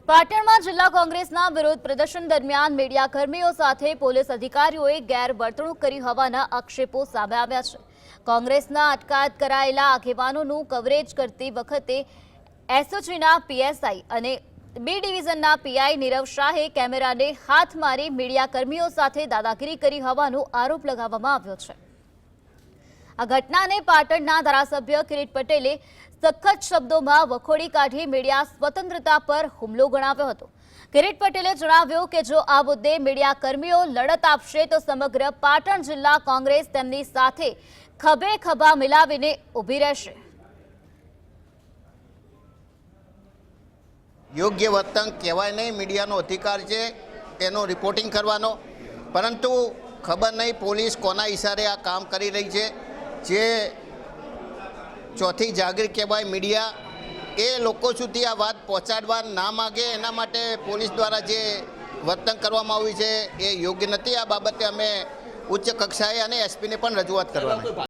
પાટણમાં જિલ્લા કોંગ્રેસના વિરોધ પ્રદર્શન દરમિયાન મીડિયાકર્મીઓ સાથે પોલીસ અધિકારીઓએ ગેરવર્તણૂક કરી હોવાના આક્ષેપો સામે આવ્યા છે। કોંગ્રેસના અટકાયત કરાયેલા આગેવાનોનું કવરેજ કરતી વખતે એસઓજીના પીએસઆઈ અને બી ડિવિઝનના પીઆઈ નીરવ શાહે કેમેરાને હાથ મારી મીડિયાકર્મીઓ સાથે દાદાગીરી કરી હોવાનો આરોપ લગાવવામાં આવ્યો છે। આ ઘટનાને પાટણના ધારાસભ્ય કિરીટ પટેલે સખત શબ્દોમાં વખોડી કાઢી મીડિયા સ્વતંત્રતા પર હુમલો ગણાવ્યો હતો। કિરીટ પટેલે જણાવ્યું કે જો આ મુદ્દે મીડિયાકર્મીઓ લડત આપશે તો સમગ્ર પાટણ જિલ્લા કોંગ્રેસ તેમની સાથે ખભે ખભા મિલાવીને ઊભી રહેશે। યોગ્ય વર્તન કહેવાય નહીં, મીડિયાનો અધિકાર છે એનો રિપોર્ટિંગ કરવાનો, પરંતુ ખબર નહીં પોલીસ કોના ઇશારે આ કામ કરી રહી છે। જે ચોથી જાગીર કહેવાય મીડિયા, એ લોકો સુધી આ વાત પહોંચાડવા ના માગે એના માટે પોલીસ દ્વારા જે વર્તન કરવામાં આવ્યું છે એ યોગ્ય નથી। આ બાબતે અમે ઉચ્ચ કક્ષાએ અને એસપીને પણ રજૂઆત કરવાની।